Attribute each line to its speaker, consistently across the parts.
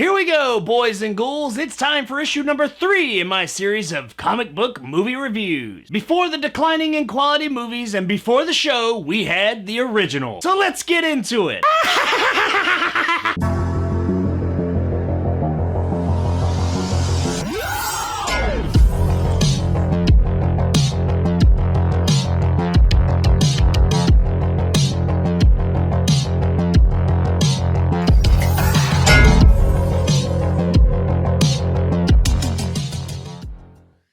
Speaker 1: Here we go, boys and ghouls. It's time for issue number 3 in my series of comic book movie reviews. Before the declining in quality movies and before the show, we had the original. So let's get into it.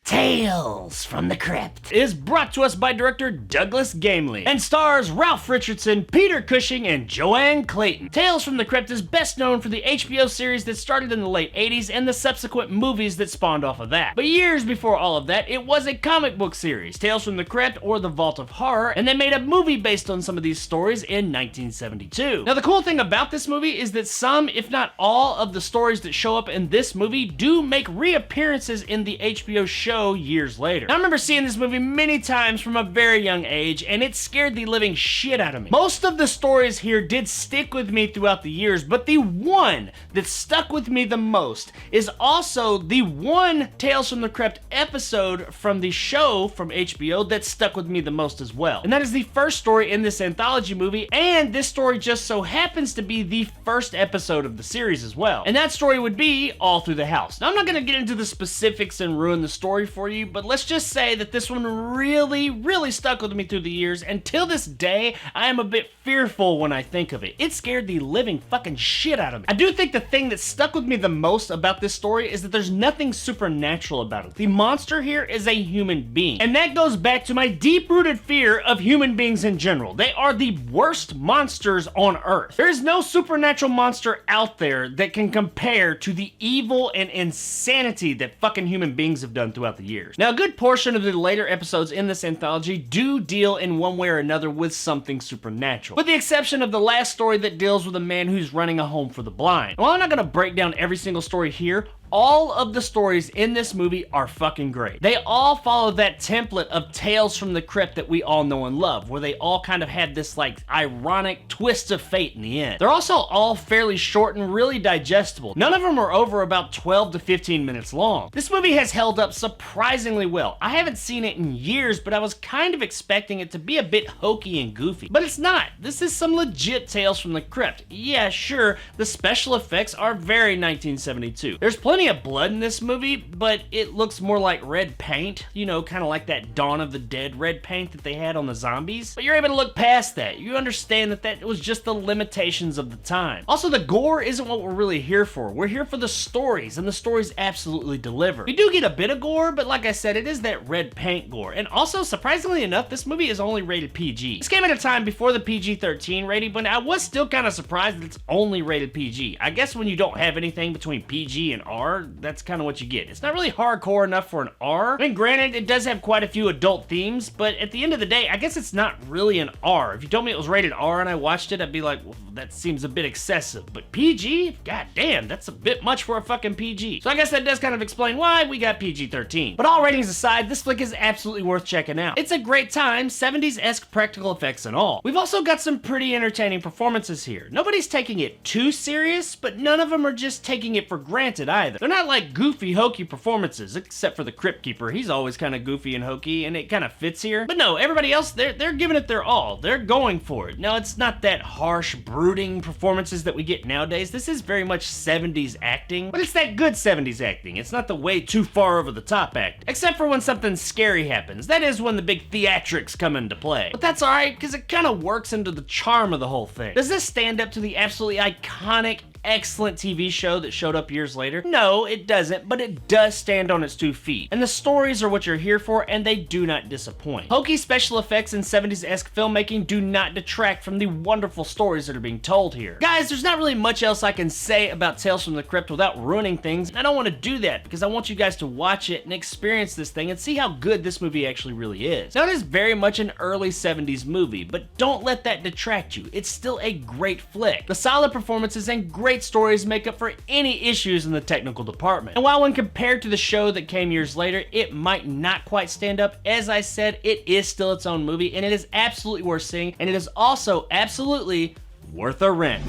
Speaker 1: Tales from the Crypt is brought to us by director Douglas Gamely and stars Ralph Richardson, Peter Cushing, and Joanne Clayton. Tales from the Crypt is best known for the HBO series that started in the late 80s and the subsequent movies that spawned off of that. But years before all of that, it was a comic book series, Tales from the Crypt or The Vault of Horror, and they made a movie based on some of these stories in 1972. Now the cool thing about this movie is that some, if not all, of the stories that show up in this movie do make reappearances in the HBO show years later. Now, I remember seeing this movie many times from a very young age, and it scared the living shit out of me. Most of the stories here did stick with me throughout the years, but the one that stuck with me the most is also the one Tales from the Crypt episode from the show from HBO that stuck with me the most as well. And that is the first story in this anthology movie, and this story just so happens to be the first episode of the series as well. And that story would be All Through the House. Now, I'm not going to get into the specifics and ruin the story for you, but let's just say that this one really stuck with me through the years. Until this day, I am a bit fearful when I think of it. It scared the living fucking shit out of me. I do think the thing that stuck with me the most about this story is that there's nothing supernatural about it. The monster here is a human being, and that goes back to my deep-rooted fear of human beings in general. They are the worst monsters on Earth. There is no supernatural monster out there that can compare to the evil and insanity that fucking human beings have done throughout the years. Now, a good portion of the later episodes in this anthology do deal in one way or another with something supernatural, with the exception of the last story that deals with a man who's running a home for the blind. While I'm not going to break down every single story here, all of the stories in this movie are fucking great. They all follow that template of Tales from the Crypt that we all know and love, where they all kind of had this like ironic twist of fate in the end. They're also all fairly short and really digestible. None of them are over about 12 to 15 minutes long. This movie has held up surprisingly well. I haven't seen it in years, but I was kind of expecting it to be a bit hokey and goofy. But it's not. This is some legit Tales from the Crypt. Yeah, sure, the special effects are very 1972. There's plenty of blood in this movie, but it looks more like red paint, you know, kind of like that Dawn of the Dead red paint that they had on the zombies. But you're able to look past that. You understand that that was just the limitations of the time. Also, the gore isn't what we're really here for. We're here for the stories, and the stories absolutely deliver. We do get a bit of gore, but like I said, it is that red paint gore. And also, surprisingly enough, this movie is only rated PG. This came at a time before the PG-13 rating, but I was still kind of surprised that it's only rated PG. I guess when you don't have anything between PG and R, that's kind of what you get. It's not really hardcore enough for an R. I mean, granted, it does have quite a few adult themes, but at the end of the day, I guess it's not really an R. If you told me it was rated R and I watched it, I'd be like, well, that seems a bit excessive. But PG? God damn, that's a bit much for a fucking PG. So I guess that does kind of explain why we got PG-13. But all ratings aside, this flick is absolutely worth checking out. It's a great time, 70s-esque practical effects and all. We've also got some pretty entertaining performances here. Nobody's taking it too serious, but none of them are just taking it for granted either. They're not like goofy, hokey performances, except for the Crypt Keeper. He's always kind of goofy and hokey, and it kind of fits here. But no, everybody else, they're giving it their all. They're going for it. Now, it's not that harsh, brooding performances that we get nowadays. This is very much 70s acting, but it's that good 70s acting. It's not the way too far over the top act. Except for when something scary happens. That is when the big theatrics come into play. But that's alright, because it kind of works into the charm of the whole thing. Does this stand up to the absolutely iconic, excellent TV show that showed up years later? No, it doesn't, but it does stand on its 2 feet. And the stories are what you're here for, and they do not disappoint. Hokey special effects and 70s-esque filmmaking do not detract from the wonderful stories that are being told here. Guys, there's not really much else I can say about Tales from the Crypt without ruining things. I don't want to do that because I want you guys to watch it and experience this thing and see how good this movie actually really is. Now, it is very much an early 70s movie, but don't let that detract you. It's still a great flick. The solid performances and great stories make up for any issues in the technical department. And while when compared to the show that came years later, it might not quite stand up, as I said, it is still its own movie, and it is absolutely worth seeing, and it is also absolutely worth a rent.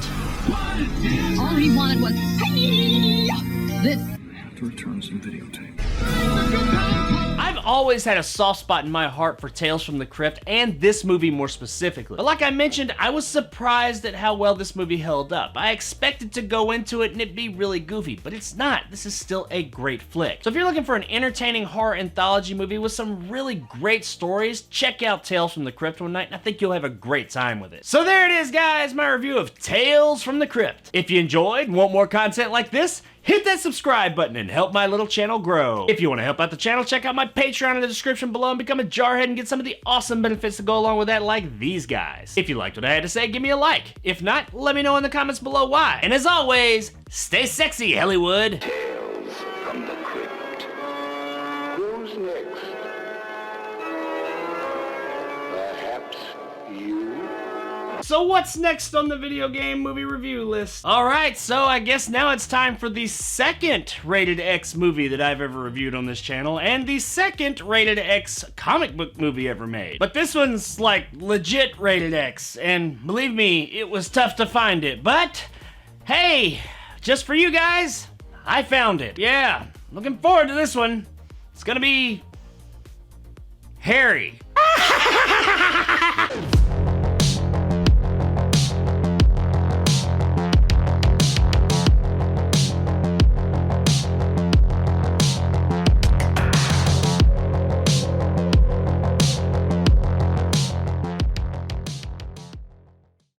Speaker 2: All he wanted was, hey! this?
Speaker 3: I have to return some videotape.
Speaker 1: I've always had a soft spot in my heart for Tales from the Crypt, and this movie more specifically. But like I mentioned, I was surprised at how well this movie held up. I expected to go into it and it be really goofy, but it's not. This is still a great flick. So if you're looking for an entertaining horror anthology movie with some really great stories, check out Tales from the Crypt one night, and I think you'll have a great time with it. So there it is, guys, my review of Tales from the Crypt. If you enjoyed and want more content like this, hit that subscribe button and help my little channel grow. If you want to help out the channel, check out my Patreon in the description below and become a jarhead and get some of the awesome benefits that go along with that, like these guys. If you liked what I had to say, give me a like. If not, let me know in the comments below why. And as always, stay sexy, Hollywood.
Speaker 4: Tales from the Crypt. Who's next? Perhaps you?
Speaker 1: So what's next on the video game movie review list? Alright, so I guess now it's time for the second rated X movie that I've ever reviewed on this channel, and the second rated X comic book movie ever made. But this one's like legit rated X, and believe me, it was tough to find it, but hey, just for you guys, I found it. Yeah, looking forward to this one. It's gonna be hairy.